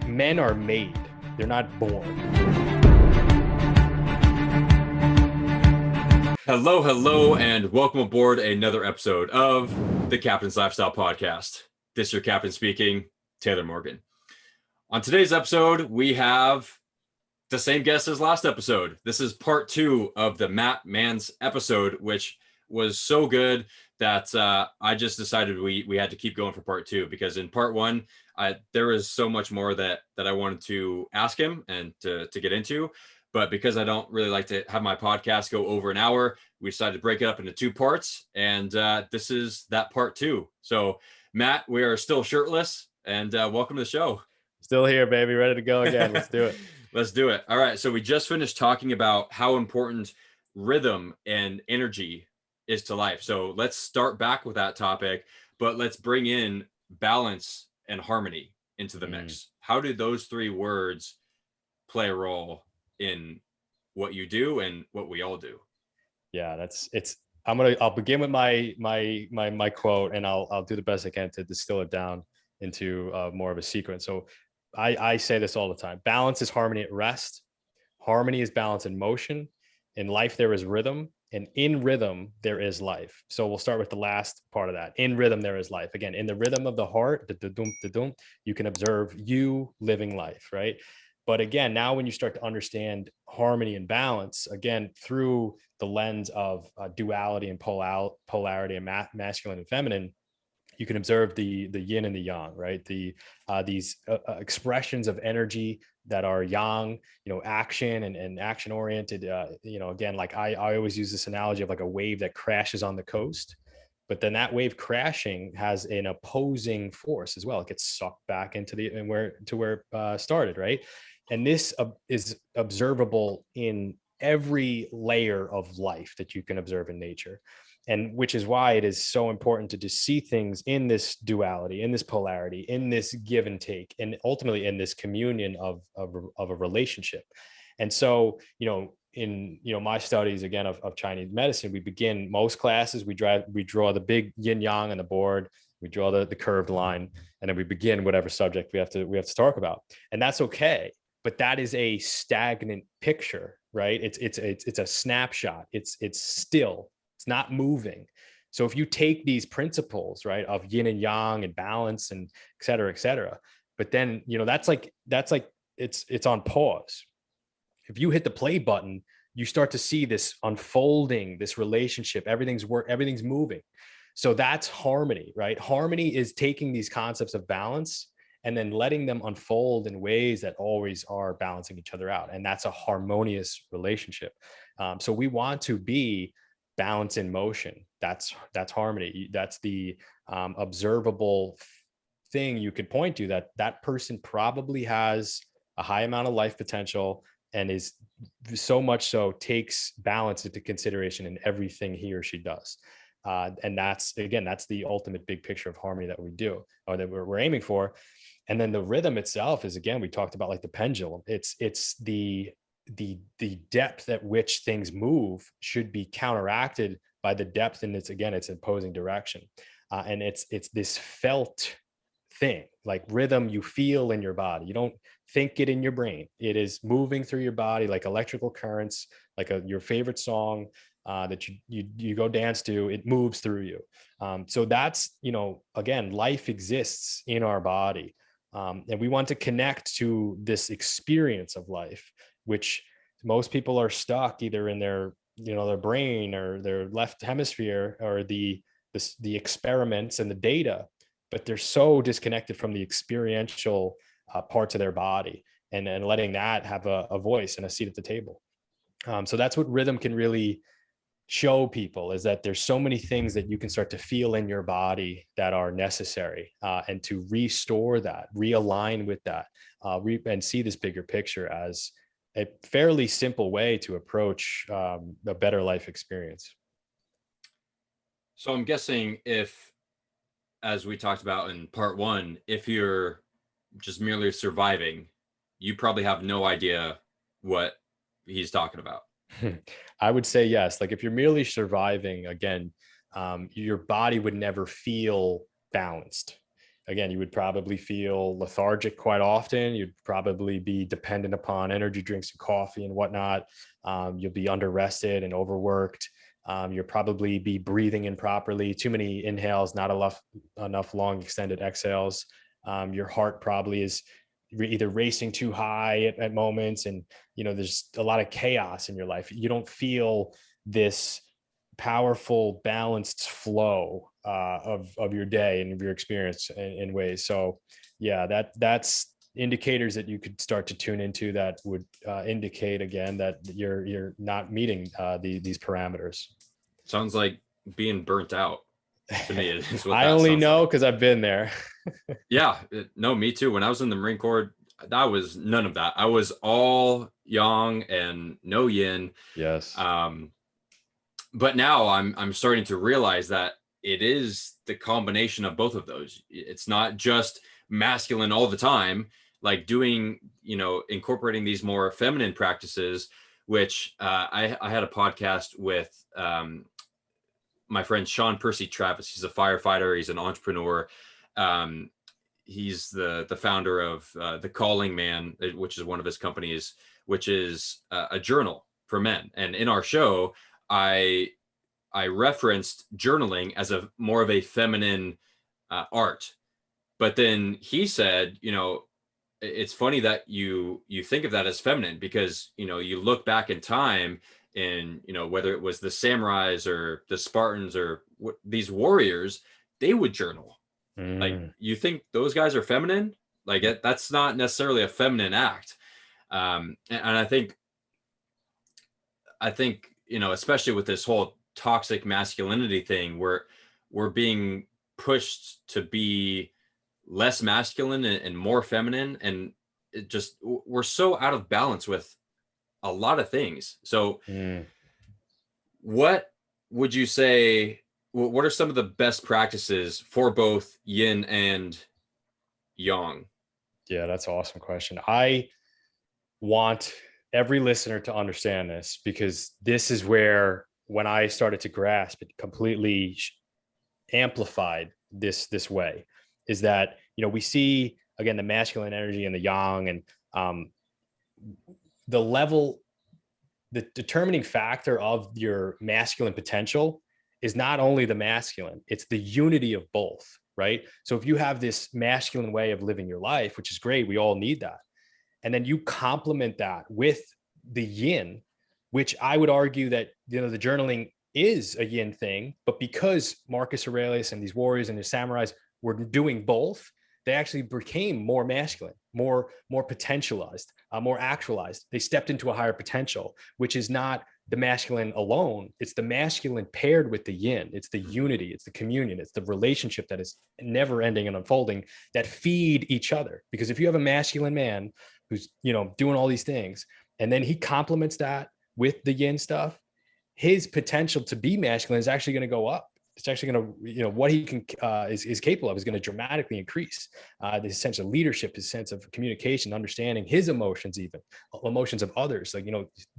Men are made, they're not born. Hello, and welcome aboard another episode of the Captain's Lifestyle Podcast. This is your captain speaking, Taylor Morgan. On today's episode, we have the same guest as last episode. This is part 2 of the Matt Mancz episode, which was so good that I just decided we had to keep going for part 2, because in part 1, there was so much more that I wanted to ask him and to get into. But because I don't really like to have my podcast go over an hour, we decided to break it up into 2 parts. And this is that part 2. So, Matt, we are still shirtless, and welcome to the show. Still here, baby. Ready to go again. Let's do it. Let's do it. All right. So we just finished talking about how important rhythm and energy is to life. So let's start back with that topic, but let's bring in balance and harmony into the mix. How do those 3 words play a role in what you do and what we all do? Yeah, I'll begin with my quote, and I'll do the best I can to distill it down into more of a sequence. So I say this all the time: balance is harmony at rest. Harmony is balance in motion. In life, there is rhythm, and in rhythm, there is life. So we'll start with the last part of that. In rhythm, there is life. Again, in the rhythm of the heart, you can observe you living life, right? But again, now when you start to understand harmony and balance, again, through the lens of duality and polarity and masculine and feminine, you can observe the yin and the yang, right? These expressions of energy that are yang, action and action oriented. Again, like I always use this analogy of like a wave that crashes on the coast, but then that wave crashing has an opposing force as well. It gets sucked back into where it started, right? And this is observable in every layer of life that you can observe in nature. And which is why it is so important to just see things in this duality, in this polarity, in this give and take, and ultimately in this communion of a relationship. And so, in my studies again of Chinese medicine, we begin most classes, we draw the big yin yang on the board, we draw the curved line, and then we begin whatever subject we have to talk about. And that's okay. But that is a stagnant picture, right? It's a snapshot. It's still. It's not moving. So if you take these principles, right, of yin and yang and balance and et cetera, but then, that's like it's on pause. If you hit the play button, you start to see this unfolding, this relationship, everything's moving. So that's harmony, right? Harmony is taking these concepts of balance and then letting them unfold in ways that always are balancing each other out. And that's a harmonious relationship. So we want to be balance in motion. That's harmony. That's the observable thing you could point to, that person probably has a high amount of life potential and is so much so takes balance into consideration in everything he or she does. And that's the ultimate big picture of harmony that we do, or that we're aiming for. And then the rhythm itself is, again, we talked about like the pendulum. It's the depth at which things move should be counteracted by the depth in its opposing direction. And it's this felt thing, like rhythm you feel in your body. You don't think it in your brain. It is moving through your body like electrical currents, like your favorite song that you go dance to. It moves through you. So that's, again, life exists in our body. And we want to connect to this experience of life, which most people are stuck either in their brain or their left hemisphere, or the experiments and the data, but they're so disconnected from the experiential parts of their body, and letting that have a voice and a seat at the table. So that's what rhythm can really show people, is that there's so many things that you can start to feel in your body that are necessary, and to restore that, realign with that, and see this bigger picture as a fairly simple way to approach a better life experience. So I'm guessing, if, as we talked about in part 1, if you're just merely surviving, you probably have no idea what he's talking about. I would say yes. Like if you're merely surviving, again, your body would never feel balanced. again, you would probably feel lethargic quite often. You'd probably be dependent upon energy drinks and coffee and whatnot. You'll be under rested and overworked. You'll probably be breathing improperly, too many inhales, not enough long extended exhales. Your heart probably is either racing too high at moments, and there's a lot of chaos in your life. You don't feel this powerful, balanced flow of your day and of your experience in ways. So yeah, that's indicators that you could start to tune into that would indicate again that you're not meeting these parameters. Sounds like being burnt out to me is what I that only sounds know like. because I've been there. Yeah, no, me too. When I was in the Marine Corps, that was none of that. I was all yang and no yin. Yes. But now I'm starting to realize that it is the combination of both of those. It's not just masculine all the time, like doing, incorporating these more feminine practices, which I had a podcast with my friend Sean Percy Travis. He's a firefighter. He's an entrepreneur. He's the founder of The Calling Man, which is one of his companies, which is a journal for men. And in our show, I referenced journaling as a more of a feminine art. But then he said, it's funny that you think of that as feminine because, you look back in time and, whether it was the samurais or the Spartans or these warriors, they would journal. Like, you think those guys are feminine? Like, that's not necessarily a feminine act. And I think, especially with this whole toxic masculinity thing, where we're being pushed to be less masculine and more feminine, and we're so out of balance with a lot of things. So what would you say, what are some of the best practices for both yin and yang? Yeah, that's an awesome question. I want every listener to understand this, because this is where, when I started to grasp it, completely amplified this way, is that, we see again the masculine energy and the yang, and the determining factor of your masculine potential is not only the masculine, it's the unity of both, right? So if you have this masculine way of living your life, which is great, we all need that, and then you complement that with the yin, which I would argue that, the journaling is a yin thing, but because Marcus Aurelius and these warriors and the samurais were doing both, they actually became more masculine, more potentialized, more actualized. They stepped into a higher potential, which is not the masculine alone. It's the masculine paired with the yin. It's the unity, it's the communion, it's the relationship that is never ending and unfolding, that feed each other. Because if you have a masculine man who's, doing all these things, and then he complements that with the yin stuff, his potential to be masculine is actually going to go up. It's actually going to, what he can is capable of is going to dramatically increase. His sense of leadership, his sense of communication, understanding his emotions, even emotions of others, like,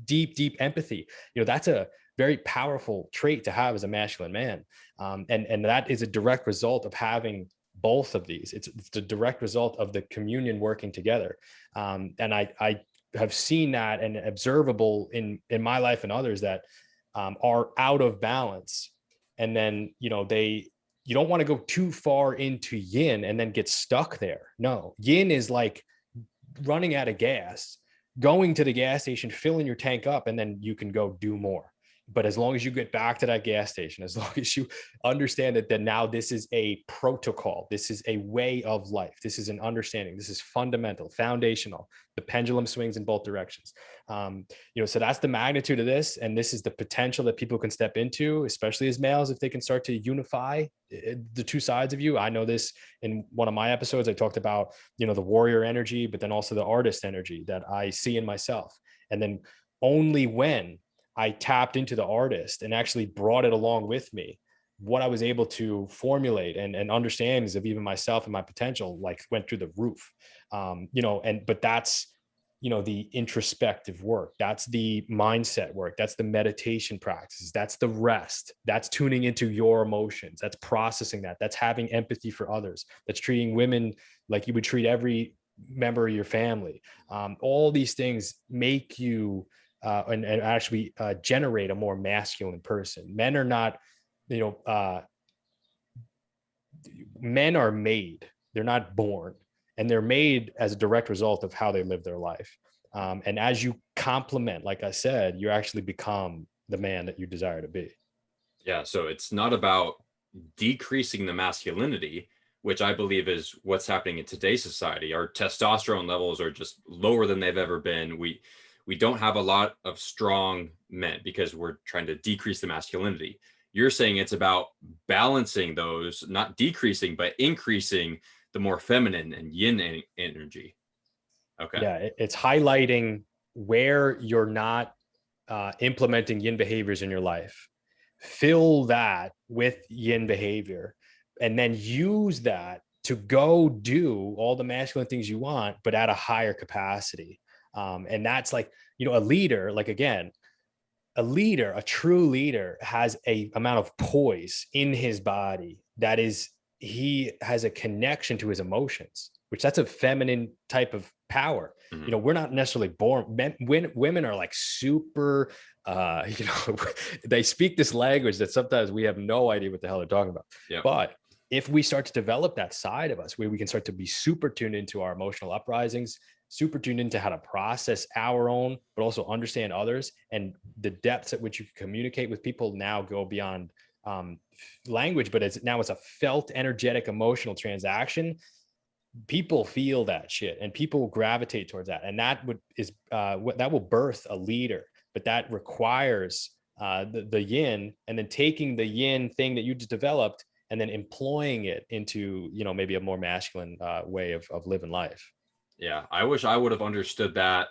deep empathy. That's a very powerful trait to have as a masculine man, and that is a direct result of having both of these. It's the direct result of the communion working together, and I have seen that and observable in my life and others that are out of balance. And then, you don't want to go too far into yin and then get stuck there. No, yin is like running out of gas, going to the gas station, filling your tank up, and then you can go do more. But as long as you get back to that gas station, as long as you understand that now this is a protocol, this is a way of life, this is an understanding, this is fundamental, foundational. The pendulum swings in both directions. So that's the magnitude of this, and this is the potential that people can step into, especially as males, if they can start to unify the two sides of you. I know this in one of my episodes. I talked about the warrior energy, but then also the artist energy that I see in myself, and then only when I tapped into the artist and actually brought it along with me, what I was able to formulate and understandings of even myself and my potential, like, went through the roof. But that's the introspective work. That's the mindset work. That's the meditation practices. That's the rest. That's tuning into your emotions. That's processing that. That's having empathy for others. That's treating women like you would treat every member of your family. All these things make you and actually generate a more masculine person. Men are not, men are made. They're not born. And they're made as a direct result of how they live their life. And as you complement, like I said, you actually become the man that you desire to be. Yeah. So it's not about decreasing the masculinity, which I believe is what's happening in today's society. Our testosterone levels are just lower than they've ever been. We don't have a lot of strong men because we're trying to decrease the masculinity. You're saying it's about balancing those, not decreasing, but increasing the more feminine and yin energy. Okay. Yeah, it's highlighting where you're not implementing yin behaviors in your life. Fill that with yin behavior, and then use that to go do all the masculine things you want, but at a higher capacity. And that's like, a leader, like again, a true leader has a amount of poise in his body that is, he has a connection to his emotions, which that's a feminine type of power. Mm-hmm. We're not necessarily born women are like super they speak this language that sometimes we have no idea what the hell they're talking about. Yeah. But if we start to develop that side of us where we can start to be super tuned into our emotional uprisings, super tuned into how to process our own, but also understand others, and the depths at which you can communicate with people now go beyond language, but it's a felt, energetic, emotional transaction. People feel that shit, and people gravitate towards that, and that will birth a leader. But that requires the yin, and then taking the yin thing that you just developed and then employing it into maybe a more masculine way of living life. Yeah, I wish I would have understood that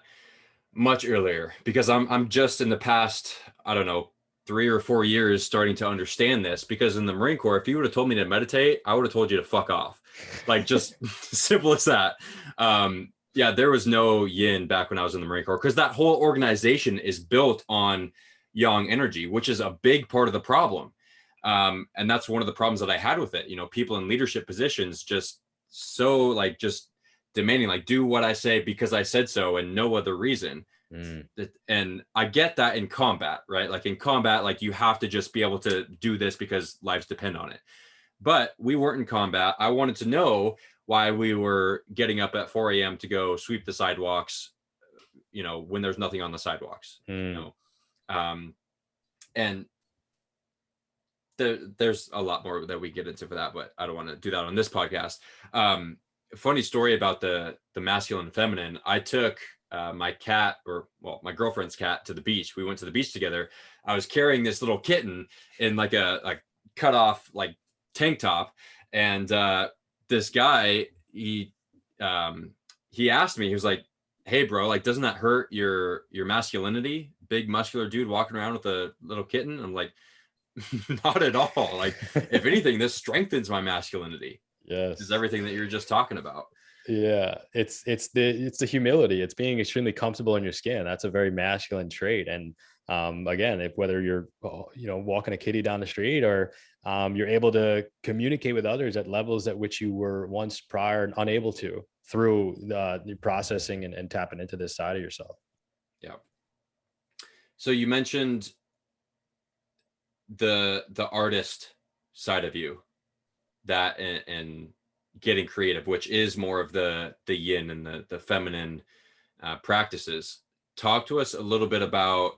much earlier, because I'm just in the past, I don't know, 3 or 4 years starting to understand this. Because in the Marine Corps, if you would have told me to meditate, I would have told you to fuck off. Like, just simple as that. Yeah, there was no yin back when I was in the Marine Corps, because that whole organization is built on yang energy, which is a big part of the problem. And that's one of the problems that I had with it. People in leadership positions just so like just demanding, like, do what I say because I said so and no other reason. And I get that in combat, right? Like in combat, like you have to just be able to do this because lives depend on it. But we weren't in combat. I wanted to know why we were getting up at 4 a.m. to go sweep the sidewalks, when there's nothing on the sidewalks. And there's a lot more that we get into for that, but I don't want to do that on this podcast. Funny story about the masculine and feminine. I took my girlfriend's cat to the beach. We went to the beach together. I was carrying this little kitten in like a cut off like tank top, and this guy he asked me, he was like, "Hey bro, like, doesn't that hurt your masculinity? Big muscular dude walking around with a little kitten." I'm like, not at all. Like, if anything, this strengthens my masculinity. Yes. This is everything that you're just talking about. Yeah, it's the humility. It's being extremely comfortable in your skin. That's a very masculine trait. And again, whether you're walking a kitty down the street, or you're able to communicate with others at levels at which you were once prior unable to, through the processing and tapping into this side of yourself. Yeah. So you mentioned the artist side of you, that and getting creative, which is more of the yin and the feminine practices. Talk to us a little bit about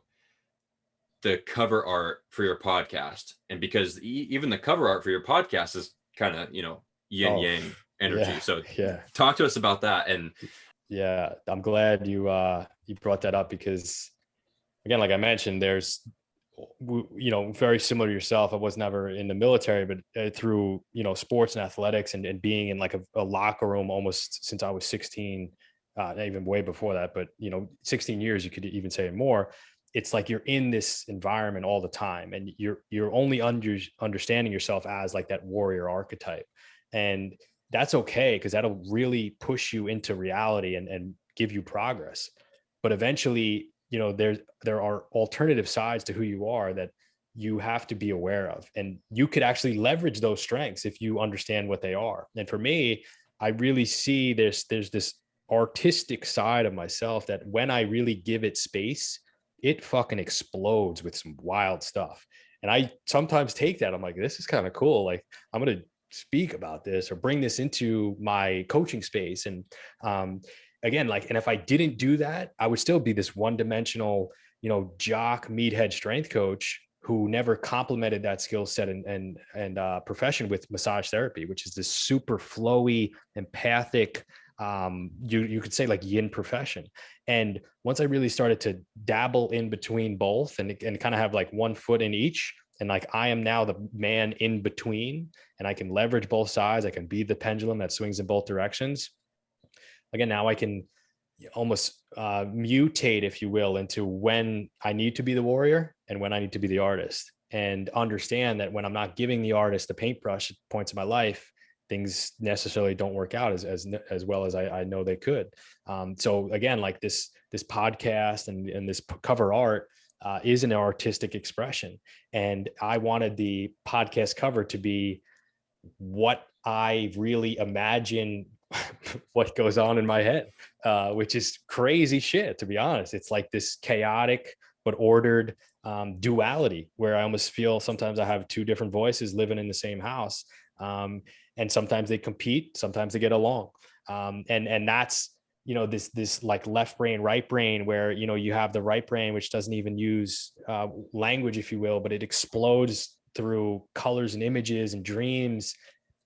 the cover art for your podcast. And because even the cover art for your podcast is kind of, yin yang energy. Yeah, so yeah, talk to us about that. And yeah, I'm glad you brought that up, because again, like I mentioned, there's very similar to yourself. I was never in the military, but through sports and athletics and being in like a locker room almost since I was 16, even way before that, but 16 years, you could even say more. It's like you're in this environment all the time, and you're only understanding yourself as like that warrior archetype. And that's okay, because that'll really push you into reality and give you progress. But eventually, you know, there are alternative sides to who you are that you have to be aware of, and you could actually leverage those strengths if you understand what they are. And for me, I really see there's this artistic side of myself that when I really give it space, it fucking explodes with some wild stuff. And I sometimes take that, I'm like, this is kind of cool, like I'm going to speak about this or bring this into my coaching space. And again, like, and if I didn't do that, I would still be this one-dimensional, you know, jock meathead strength coach who never complemented that skill set and profession with massage therapy, which is this super flowy, empathic, you could say like yin profession. And once I really started to dabble in between both and kind of have like one foot in each, and like I am now the man in between, and I can leverage both sides, I can be the pendulum that swings in both directions. Again, now I can almost mutate, if you will, into when I need to be the warrior and when I need to be the artist, and understand that when I'm not giving the artist the paintbrush at points in my life, things necessarily don't work out as well as I know they could. So again, like this podcast and this cover art is an artistic expression, and I wanted the podcast cover to be what I really imagine what goes on in my head, which is crazy shit, to be honest. It's like this chaotic but ordered duality where I almost feel sometimes I have two different voices living in the same house. And sometimes they compete, sometimes they get along. And that's, you know, this like left brain, right brain, where, you know, you have the right brain, which doesn't even use language, if you will, but it explodes through colors and images and dreams.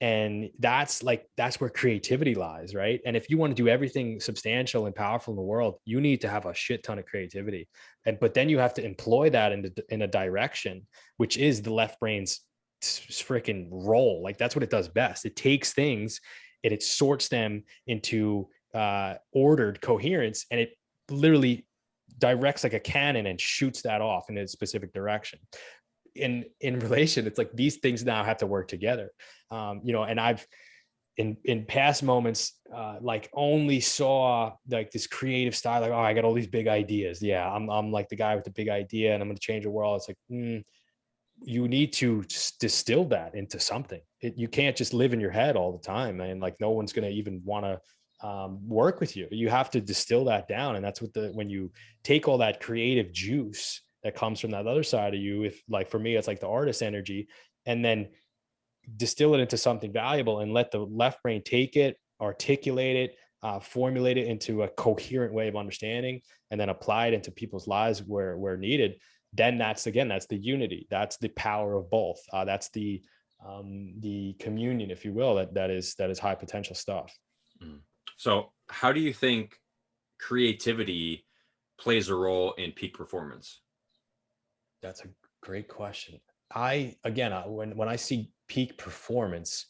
And that's where creativity lies, right? And if you want to do everything substantial and powerful in the world, you need to have a shit ton of creativity. But then you have to employ that in a direction, which is the left brain's freaking role. Like that's what it does best. It takes things and it sorts them into ordered coherence, and it literally directs like a cannon and shoots that off in a specific direction. In relation, it's like these things now have to work together. You know, and I've in past moments like only saw like this creative style, like, oh, I got all these big ideas. Yeah, I'm like the guy with the big idea and I'm going to change the world. It's like, you need to distill that into something. You can't just live in your head all the time, man. Like no one's going to even want to work with you. You have to distill that down. And that's what when you take all that creative juice that comes from that other side of you, if like for me, it's like the artist energy, and then distill it into something valuable and let the left brain take it, articulate it, formulate it into a coherent way of understanding, and then apply it into people's lives where needed. Then that's the unity. That's the power of both. That's the communion, if you will, that is high potential stuff. So how do you think creativity plays a role in peak performance? That's a great question. When I see peak performance,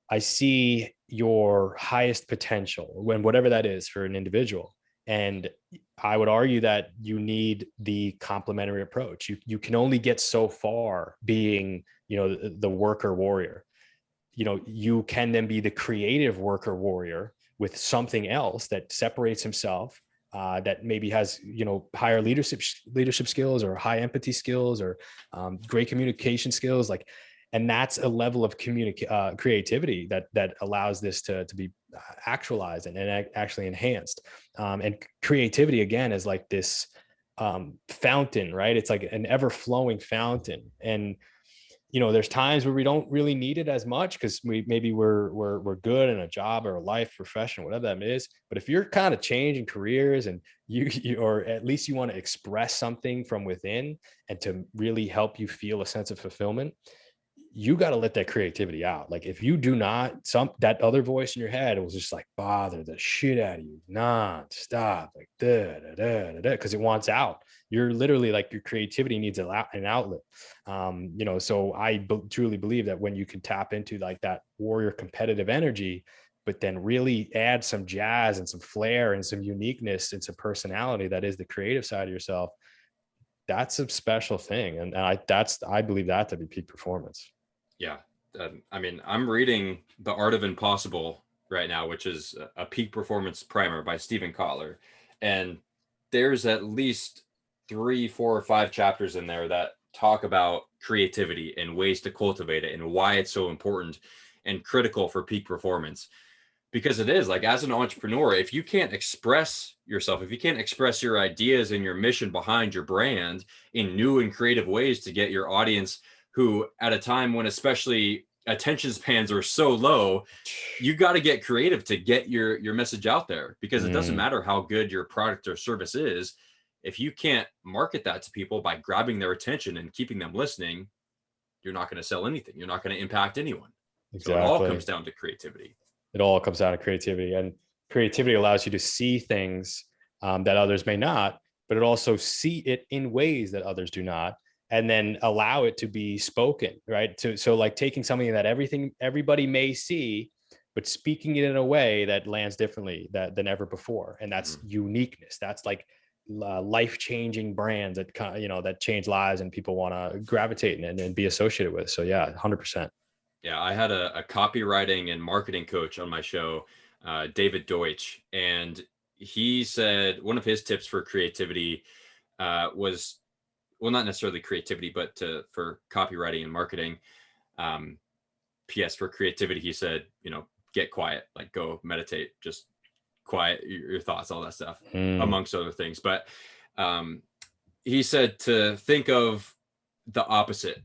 I see your highest potential, when whatever that is for an individual. And I would argue that you need the complementary approach. You can only get so far being, you know, the worker warrior. You know, you can then be the creative worker warrior with something else that separates himself, that maybe has, you know, higher leadership skills or high empathy skills or great communication skills. Like, and that's a level of creativity that allows this to be actualized and actually enhanced. And creativity, again, is like this fountain, right? It's like an ever flowing fountain. And you know, there's times where we don't really need it as much because we're good in a job or a life profession, whatever that is. But if you're kind of changing careers and you or at least you want to express something from within and to really help you feel a sense of fulfillment, you got to let that creativity out. Like if you do not, that other voice in your head, it was just like bother the shit out of you non-stop, like because it wants out. You're literally like, your creativity needs an outlet. You know, so I truly believe that when you can tap into like that warrior competitive energy, but then really add some jazz and some flair and some uniqueness and some personality that is the creative side of yourself, that's a special thing. And I believe that to be peak performance. Yeah. I mean, I'm reading The Art of Impossible right now, which is a peak performance primer by Stephen Kotler. And there's at least 3, 4, or 5 chapters in there that talk about creativity and ways to cultivate it and why it's so important and critical for peak performance. Because it is, like, as an entrepreneur, if you can't express yourself, if you can't express your ideas and your mission behind your brand in new and creative ways to get your audience, who at a time when especially attention spans are so low, you got to get creative to get your message out there, because it doesn't matter how good your product or service is. If you can't market that to people by grabbing their attention and keeping them listening, you're not going to sell anything. You're not going to impact anyone. So it all comes down to creativity. It all comes down to creativity, and creativity allows you to see things that others may not, but it also see it in ways that others do not, and then allow it to be spoken, right? So like taking something that everybody may see, but speaking it in a way that lands differently than ever before. And that's uniqueness. That's like life-changing brands that that change lives and people want to gravitate and be associated with. So yeah, 100%. Yeah, I had a copywriting and marketing coach on my show, David Deutsch, and he said one of his tips for creativity was, well, not necessarily creativity, but for copywriting and marketing. P.S. for creativity, he said, get quiet, like go meditate, just quiet your thoughts, all that stuff, amongst other things. But he said to think of the opposite.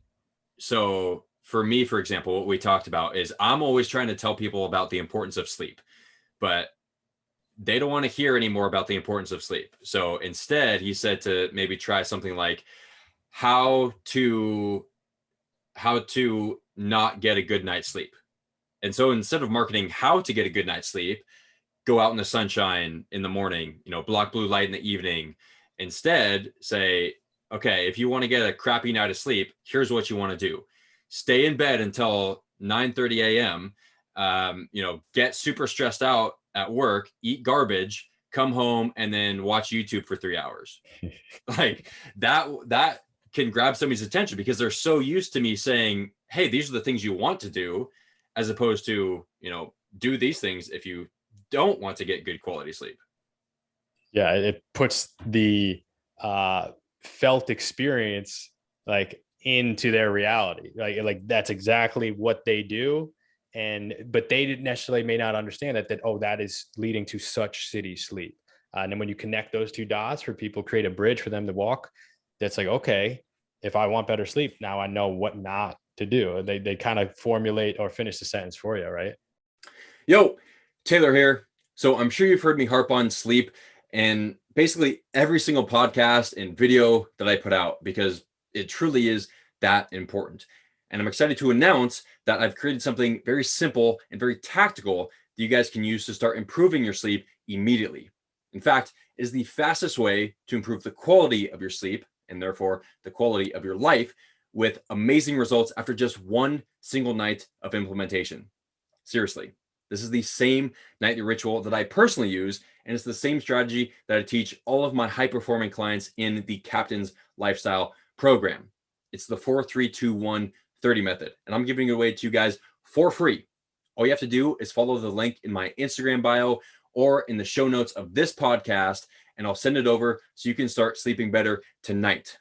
So for me, for example, what we talked about is I'm always trying to tell people about the importance of sleep, but they don't want to hear any more about the importance of sleep. So instead, he said to maybe try something like how to not get a good night's sleep. And so instead of marketing how to get a good night's sleep, go out in the sunshine in the morning, block blue light in the evening. Instead, say, okay, if you want to get a crappy night of sleep, here's what you want to do. Stay in bed until 9:30 a.m., get super stressed out at work, eat garbage, come home, and then watch YouTube for 3 hours. Like that can grab somebody's attention because they're so used to me saying, hey, these are the things you want to do, as opposed to, do these things if you don't want to get good quality sleep. Yeah, it puts the felt experience like into their reality. Like that's exactly what they do. But they didn't necessarily may not understand that is leading to such shitty sleep. And then when you connect those two dots for people, create a bridge for them to walk, that's like, okay, if I want better sleep, now I know what not to do. They kind of formulate or finish the sentence for you, right? Yo, Taylor here. So I'm sure you've heard me harp on sleep and basically every single podcast and video that I put out, because it truly is that important. And I'm excited to announce that I've created something very simple and very tactical that you guys can use to start improving your sleep immediately. In fact, it is the fastest way to improve the quality of your sleep and therefore the quality of your life, with amazing results after just one single night of implementation. Seriously, this is the same nightly ritual that I personally use, and it's the same strategy that I teach all of my high-performing clients in the Captain's Lifestyle program. It's the 4-3-2-1-30 method, and I'm giving it away to you guys for free. All you have to do is follow the link in my Instagram bio or in the show notes of this podcast, and I'll send it over so you can start sleeping better tonight.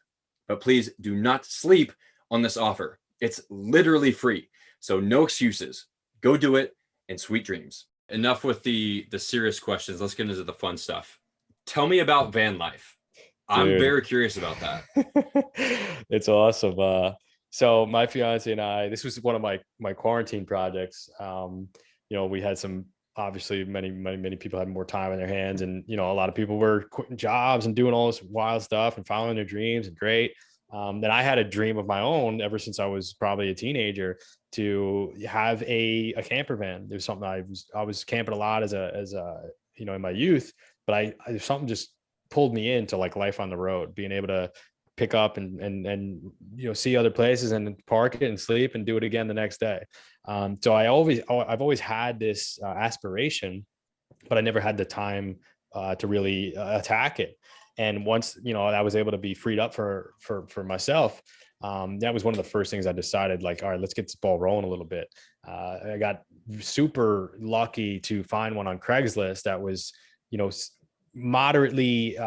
But please do not sleep on this offer. It's literally free, so no excuses. Go do it, and sweet dreams. Enough with the serious questions. Let's get into the fun stuff. Tell me about van life. I'm very curious about that. It's awesome. So my fiance and I, this was one of my quarantine projects. We had some, obviously many people had more time on their hands, and a lot of people were quitting jobs and doing all this wild stuff and following their dreams, and great. Then I had a dream of my own ever since I was probably a teenager to have a camper van. It was something I was camping a lot as a in my youth, but something just pulled me into like life on the road, being able to pick up and see other places and park it and sleep and do it again the next day. So I've always had this aspiration, but I never had the time to really attack it. And once I was able to be freed up for myself, that was one of the first things I decided, like, all right, let's get this ball rolling a little bit. I got super lucky to find one on Craigslist that was, moderately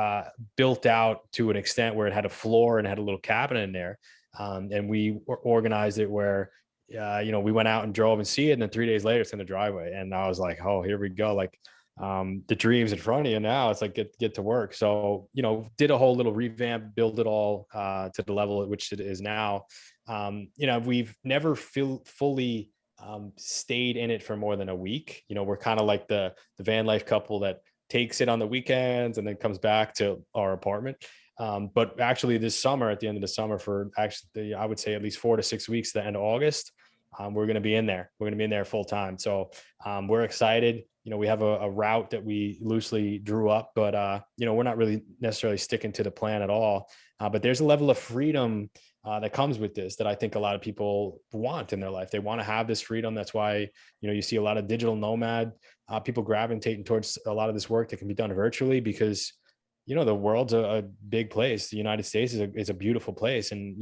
built out to an extent where it had a floor and had a little cabinet in there. And we organized it where, we went out and drove and see it. And then 3 days later, it's in the driveway. And I was like, oh, here we go. Like, the dream's in front of you now. It's like, get to work. So, did a whole little revamp, build it all to the level at which it is now. We've never fully stayed in it for more than a week. We're kind of like the van life couple that takes it on the weekends and then comes back to our apartment. But actually this summer, at the end of the summer, for actually, I would say at least 4 to 6 weeks, the end of August, we're going to be in there. We're going to be in there full time. So we're excited. We have a route that we loosely drew up, but we're not really necessarily sticking to the plan at all. But there's a level of freedom that comes with this that I think a lot of people want in their life. They want to have this freedom. That's why, you see a lot of digital nomad people gravitating towards a lot of this work that can be done virtually, because, the world's a big place. The United States is a beautiful place. And,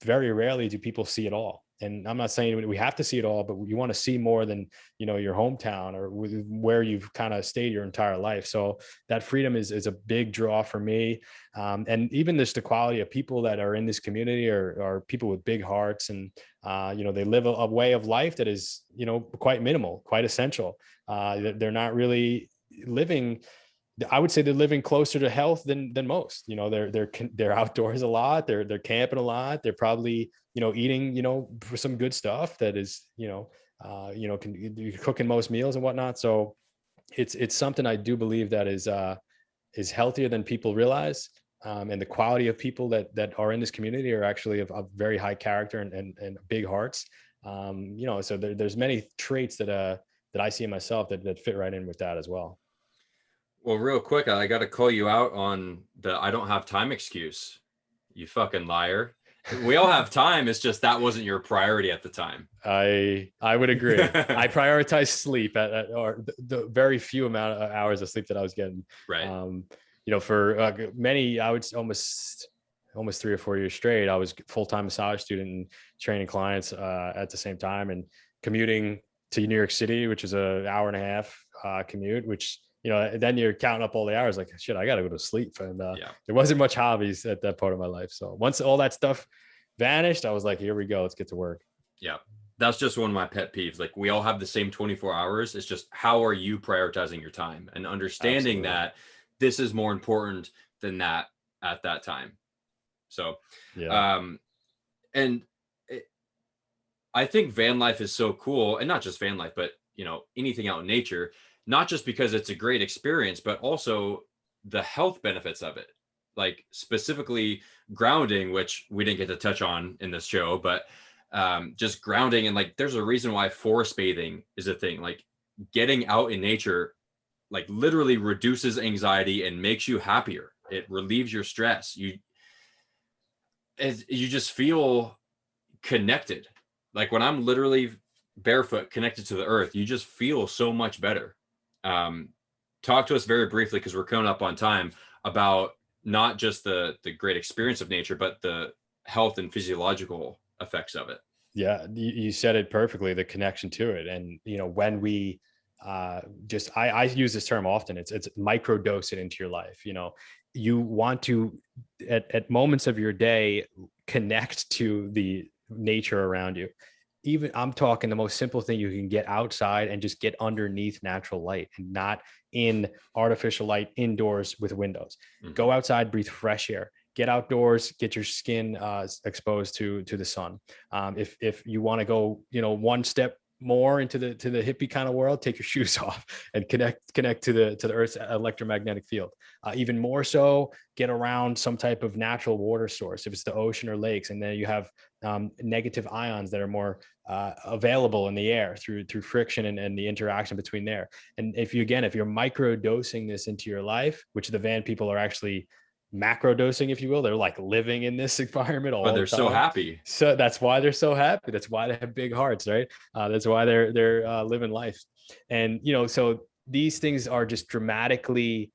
very rarely do people see it all. And I'm not saying we have to see it all, but you want to see more than, your hometown or where you've kind of stayed your entire life. So that freedom is a big draw for me. And even just the quality of people that are in this community are people with big hearts. And, they live a way of life that is, quite minimal, quite essential. They're not really living, I would say they're living closer to health than most. They're outdoors a lot. They're camping a lot. They're probably, eating, for some good stuff that is, cooking most meals and whatnot. So it's something I do believe that is healthier than people realize. And the quality of people that are in this community are actually of very high character and big hearts. So there's many traits that I see in myself that fit right in with that as well. Well, real quick, I got to call you out on the I don't have time excuse. You fucking liar. We all have time. It's just that wasn't your priority at the time. I would agree. I prioritize sleep or the very few amount of hours of sleep that I was getting. Right. For many, I would almost 3 or 4 years straight, I was full-time massage student and training clients at the same time, and commuting to New York City, which is an hour and a half commute, which, then you're counting up all the hours like, shit, I got to go to sleep. And there wasn't much hobbies at that part of my life. So once all that stuff vanished, I was like, here we go. Let's get to work. Yeah. That's just one of my pet peeves. Like, we all have the same 24 hours. It's just, how are you prioritizing your time and understanding that this is more important than that at that time. So, I think van life is so cool, and not just van life, but, anything out in nature, not just because it's a great experience, but also the health benefits of it. Like, specifically grounding, which we didn't get to touch on in this show, but just grounding. And like, there's a reason why forest bathing is a thing. Like, getting out in nature, like, literally reduces anxiety and makes you happier. It relieves your stress. You just feel connected. Like, when I'm literally barefoot connected to the earth, you just feel so much better. Talk to us very briefly, because we're coming up on time, about not just the great experience of nature, but the health and physiological effects of it. Yeah, you said it perfectly, the connection to it. And, when we I use this term often, it's microdose it into your life. You want to, at moments of your day, connect to the nature around you. Even, I'm talking the most simple thing, you can get outside and just get underneath natural light and not in artificial light indoors with windows. Mm-hmm. Go outside, breathe fresh air, get outdoors, get your skin exposed to the sun. If you want to go, one step more into the hippie kind of world, take your shoes off and connect to the Earth's electromagnetic field. Even more so, get around some type of natural water source, if it's the ocean or lakes, and then you have negative ions that are more available in the air through friction and the interaction between there. And if you're micro dosing this into your life, which the van people are actually macro dosing, if you will, they're like living in this environment all the time. They're so happy. So that's why they're so happy. That's why they have big hearts, right? That's why they're living life. And, so these things are just dramatically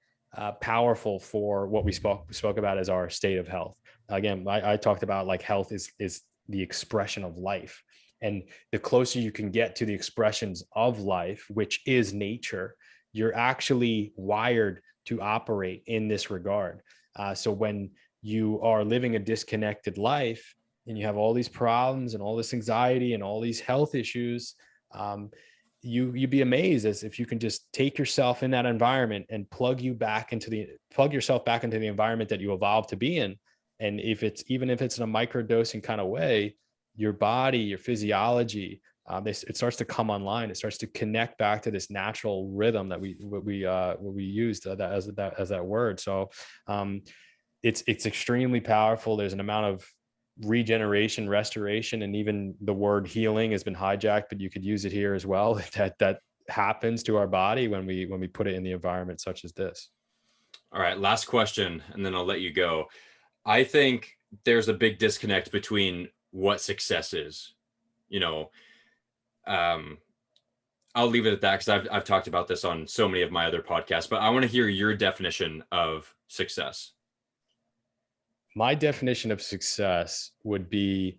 powerful for what we spoke about as our state of health. Again, I talked about, like, health is the expression of life. And the closer you can get to the expressions of life, which is nature, you're actually wired to operate in this regard. So when you are living a disconnected life and you have all these problems and all this anxiety and all these health issues, you'd be amazed as if you can just take yourself in that environment and plug yourself back into the environment that you evolved to be in. And even if it's in a microdosing kind of way, your body, your physiology, it starts to come online. It starts to connect back to this natural rhythm that we used as that word. So it's extremely powerful. There's an amount of regeneration, restoration, and even the word healing has been hijacked, but you could use it here as well. That happens to our body when we put it in the environment such as this. All right, last question, and then I'll let you go. I think there's a big disconnect between what success is. I'll leave it at that because I've talked about this on so many of my other podcasts, but I want to hear your definition of success. My definition of success would be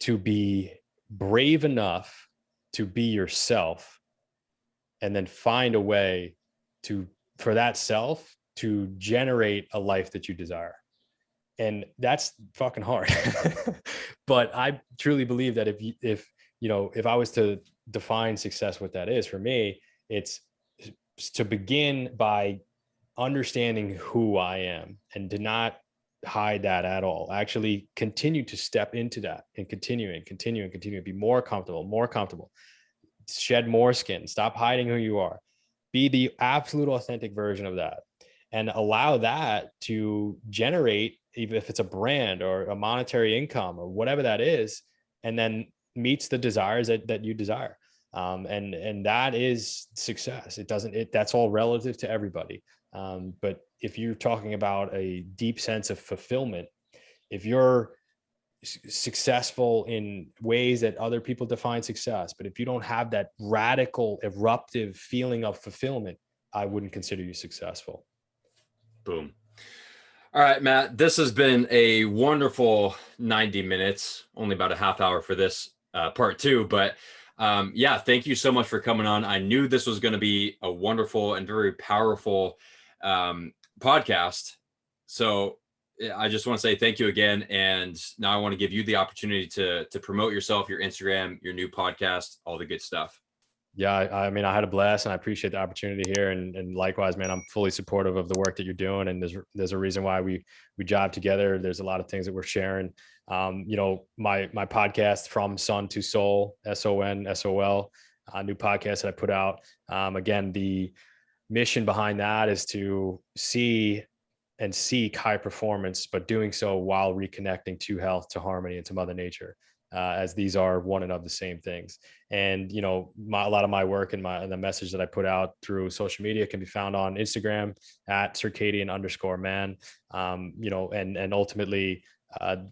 to be brave enough to be yourself and then find a way for that self to generate a life that you desire. And that's fucking hard. But I truly believe that if I was to define success, what that is for me, it's to begin by understanding who I am and to not hide that at all. Actually continue to step into that and continue, be more comfortable, shed more skin, stop hiding who you are, be the absolute authentic version of that, and allow that to generate, even if it's a brand or a monetary income or whatever that is, and then meets the desires that you desire. And that is success. That's all relative to everybody. But if you're talking about a deep sense of fulfillment, if you're successful in ways that other people define success, but if you don't have that radical, eruptive feeling of fulfillment, I wouldn't consider you successful. Boom. All right, Matt, this has been a wonderful 90 minutes, only about a half hour for this part two, but yeah, thank you so much for coming on. I knew this was going to be a wonderful and very powerful podcast. So I just want to say thank you again. And now I want to give you the opportunity to promote yourself, your Instagram, your new podcast, all the good stuff. Yeah, I mean, I had a blast and I appreciate the opportunity here. And likewise, man, I'm fully supportive of the work that you're doing. And there's a reason why we jive together. There's a lot of things that we're sharing. My podcast, From Sun to Soul, SONSOL, a new podcast that I put out. Again, the mission behind that is to see and seek high performance, but doing so while reconnecting to health, to harmony, and to Mother Nature. As these are one and of the same things. And, a lot of my work and the message that I put out through social media can be found on Instagram at Circadian_man. And ultimately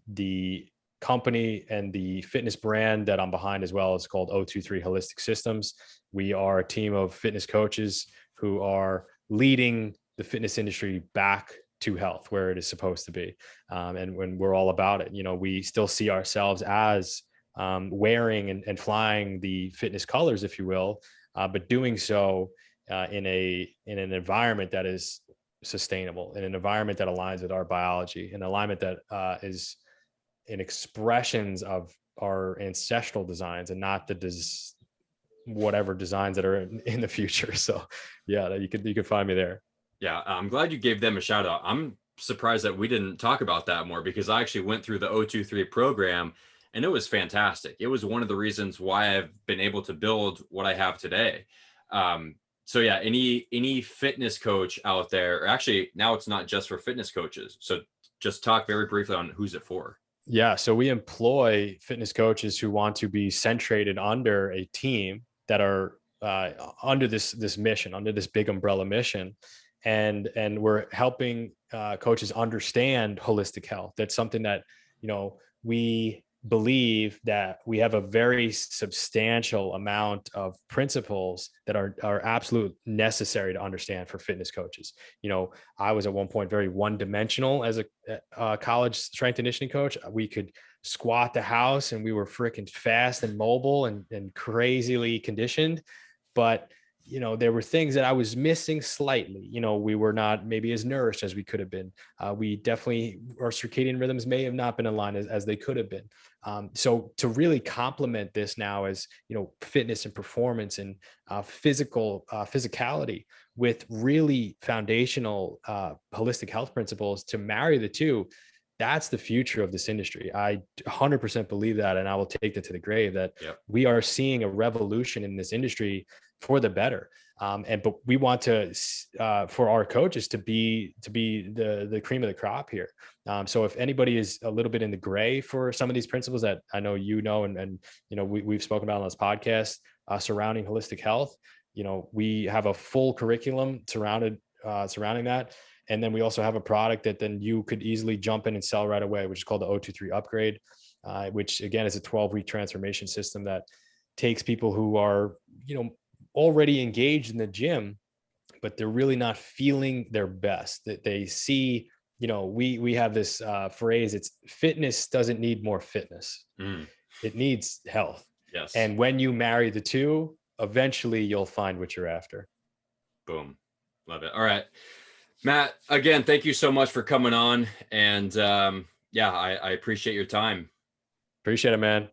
the company and the fitness brand that I'm behind as well is called 023 Holistic Systems. We are a team of fitness coaches who are leading the fitness industry back to health where it is supposed to be. And when we're all about it, we still see ourselves as wearing and flying the fitness colors, if you will, but doing so in an environment that is sustainable, in an environment that aligns with our biology, an alignment that is in expressions of our ancestral designs and not whatever designs that are in the future. So yeah, you could find me there. Yeah, I'm glad you gave them a shout out. I'm surprised that we didn't talk about that more because I actually went through the 023 program and it was fantastic. It was one of the reasons why I've been able to build what I have today. So yeah, any fitness coach out there, or actually now it's not just for fitness coaches. So just talk very briefly on who's it for. Yeah, so we employ fitness coaches who want to be centrated under a team that are under this mission, under this big umbrella mission. And we're helping coaches understand holistic health. That's something that, we believe that we have a very substantial amount of principles that are absolute necessary to understand for fitness coaches. I was at one point very one-dimensional as a college strength and conditioning coach. We could squat the house and we were freaking fast and mobile and crazily conditioned. But there were things that I was missing slightly. We were not maybe as nourished as we could have been. We definitely, our circadian rhythms may have not been aligned as they could have been. So to really complement this now as, fitness and performance and physicality with really foundational holistic health principles to marry the two, that's the future of this industry. I 100% believe that. And I will take that to the grave, that we are seeing a revolution in this industry for the better. But we want to, for our coaches to be the cream of the crop here. So if anybody is a little bit in the gray for some of these principles that I know, and we've spoken about on this podcast surrounding holistic health, we have a full curriculum surrounding that. And then we also have a product that then you could easily jump in and sell right away, which is called the 023 upgrade, which again is a 12-week transformation system that takes people who are, already engaged in the gym, but they're really not feeling their best. That they see, we have this phrase, it's fitness doesn't need more fitness. It needs health. Yes. And when you marry the two, eventually you'll find what you're after. Boom. Love it. All right. Matt, again, thank you so much for coming on. And I appreciate your time. Appreciate it, man.